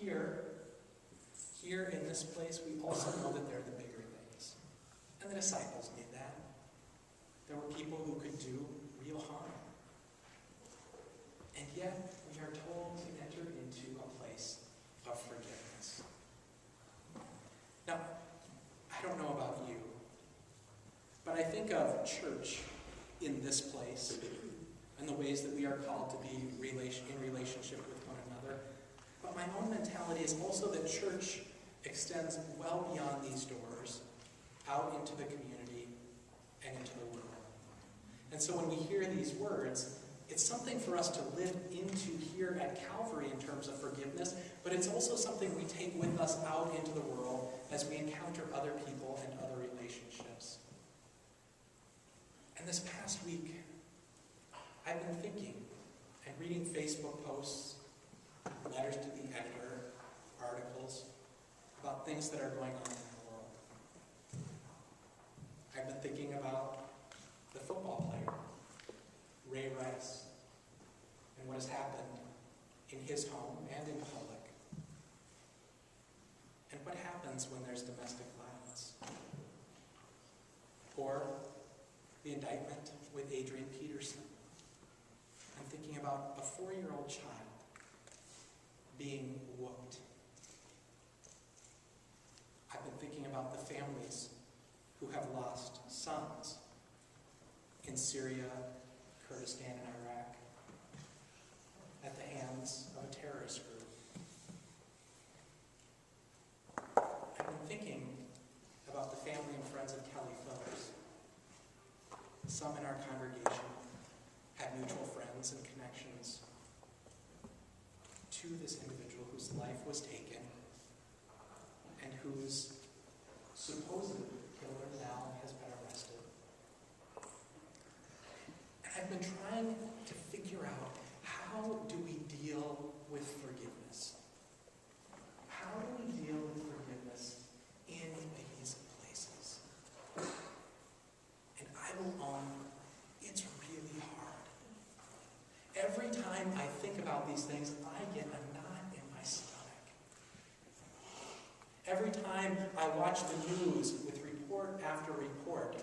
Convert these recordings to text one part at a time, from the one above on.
Here in this place, we also know that they're the bigger things. And the disciples knew that. There were people who could do real harm. And yet, we are told to enter into a place of forgiveness. Now, I don't know about you, but I think of church in this place and the ways that we are called to be in relationship with one another. But my own mentality is also that church extends well beyond these doors, out into the community and into the world. And so when we hear these words, it's something for us to live into here at Calvary in terms of forgiveness, but it's also something we take with us out into the world as we encounter other people and other relationships. And this past week, I've been thinking and reading Facebook posts, letters to the editor, articles about things that are going on in the world. I've been thinking about the football player, Ray Rice, and what has happened in his home and in public. And what happens when there's domestic violence. Or the indictment with Adrian Peterson. I'm thinking about a 4-year-old child being whooped. I've been thinking about the families who have lost sons in Syria, Kurdistan, and Iraq at the hands of a terrorist group. I've been thinking about the family and friends of Kelly Phillips. Some in our congregation had mutual friends and connections to this individual whose life was taken and whose supposed killer now has been arrested. And I've been trying to figure out, how do we deal with forgiveness? How do we deal with forgiveness in these places? And I will own, it's really hard. Every time I think about these things, I get a knot in my stomach. Every time I watch the news with report after report,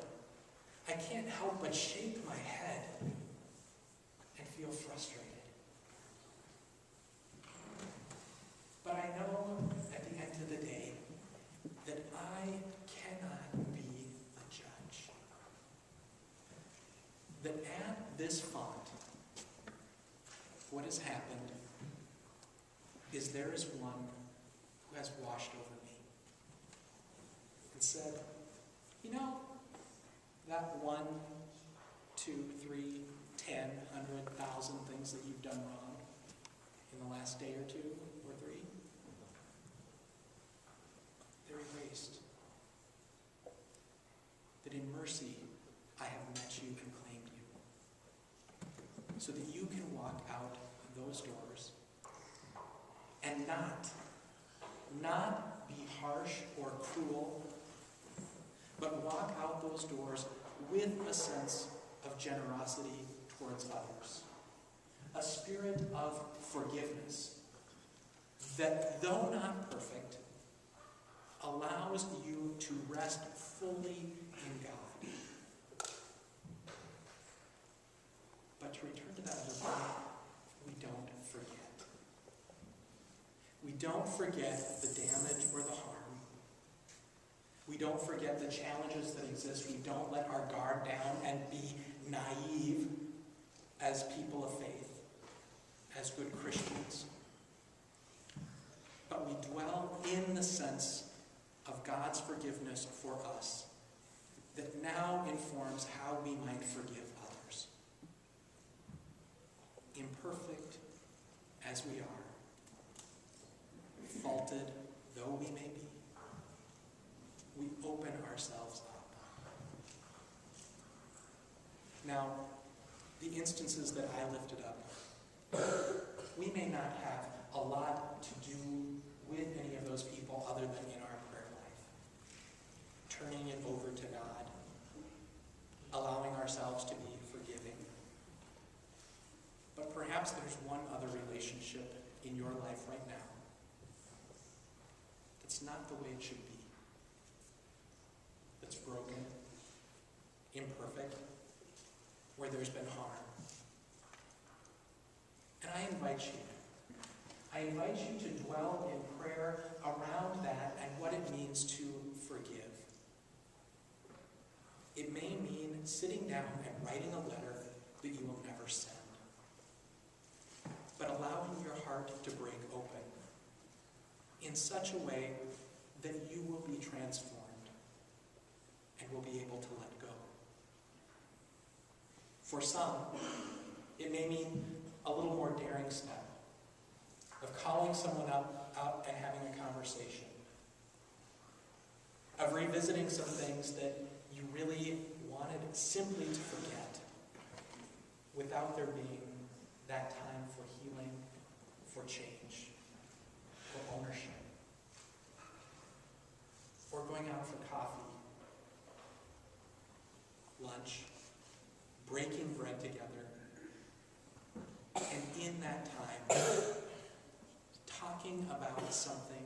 I can't help but shake my head and feel frustrated. But I know at the end of the day that I cannot be the judge. That at this font, what has happened is there is one who has washed over me and said, you know, that 1, 2, 3, 10, 100,000 things that you've done wrong in the last day or 2 or 3, they're erased. That in mercy, I have met you and claimed you. So that you can walk out those doors and not be harsh or cruel, but walk out those doors with a sense of generosity towards others. A spirit of forgiveness that, though not perfect, allows you to rest fully in God. But to return to that other point, we don't forget. We don't forget the damage or the harm. We don't forget the challenges that exist. We don't let our guard down and be naive as people of faith, as good Christians. But we dwell in the sense of God's forgiveness for us that now informs how we might forgive others. Imperfect as we are, faulted though we may be, we open ourselves up. Now, the instances that I lifted up, we may not have a lot to do with any of those people other than in our prayer life. Turning it over to God, allowing ourselves to be forgiving. But perhaps there's one other relationship in your life right now that's not the way it should be. That's broken, imperfect, where there's been harm. And I invite you to dwell in prayer around that and what it means to forgive. It may mean sitting down and writing a letter that you will never send, but allowing your heart to break open in such a way that you will be transformed and will be able to let go. For some, it may mean a little more daring step of calling someone out and having a conversation, of revisiting some things that you really wanted simply to forget without there being that time for healing, for change, for ownership, or going out for coffee, lunch, breaking bread together, and in that time, talking about something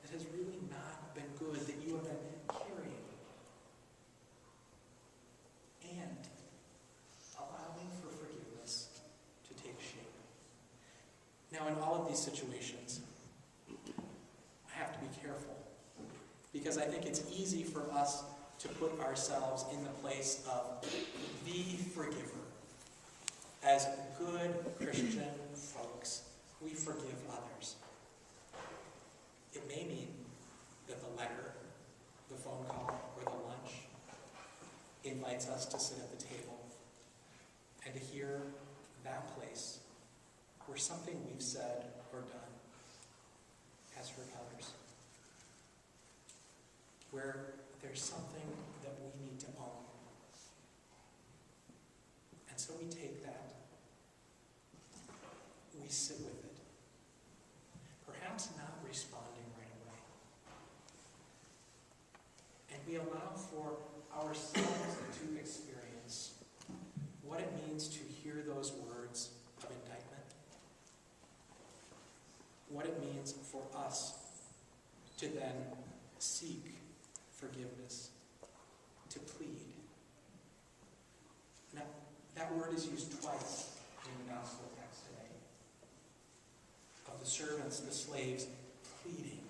that has really not been good, that you have been carrying, and allowing for forgiveness to take shape. Now, in all of these situations, I have to be careful, because I think it's easy for us to put ourselves in the place of the forgiver. As good Christian folks, we forgive others. It may mean that the letter, the phone call, or the lunch invites us to sit at the table and to hear that place where something we've said or done has hurt others. Where there's something that we need to own. And so we take that, we sit with it, perhaps not responding right away. And we allow for ourselves to experience what it means to hear those words of indictment, what it means for us to then seek forgiveness, to plead. Now, that word is used twice in the gospel text today. Of the servants, the slaves, pleading.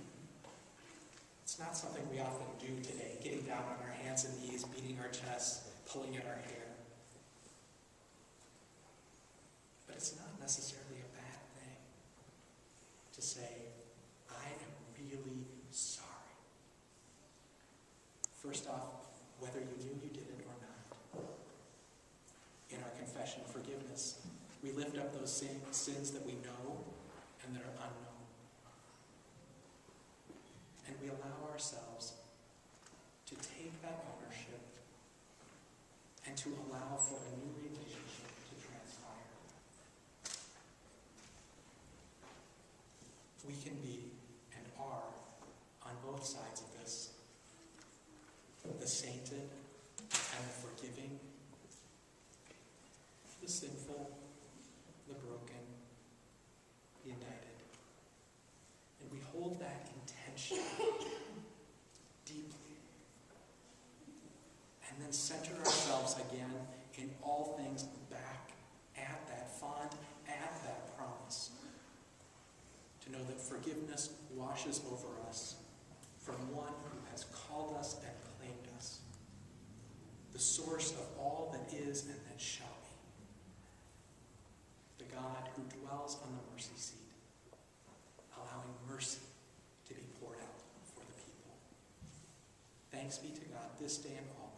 It's not something we often do today, getting down on our hands and knees, beating our chests, pulling at our hair. But it's not necessarily a bad thing to say, I am really sorry. First off, whether you knew you did it or not. In our confession of forgiveness, we lift up those sins that we know and that are unknown. And we allow ourselves to take that ownership and to allow for a new relationship to transpire. We can be and are on both sides of this. The sainted and the forgiving, the sinful, the broken, the indicted. And we hold that intention deeply. And then center ourselves again in all things back at that font, at that promise. To know that forgiveness washes over us from one who has called us and claimed us, the source of all that is and that shall be, the God who dwells on the mercy seat, allowing mercy to be poured out for the people. Thanks be to God this day and always.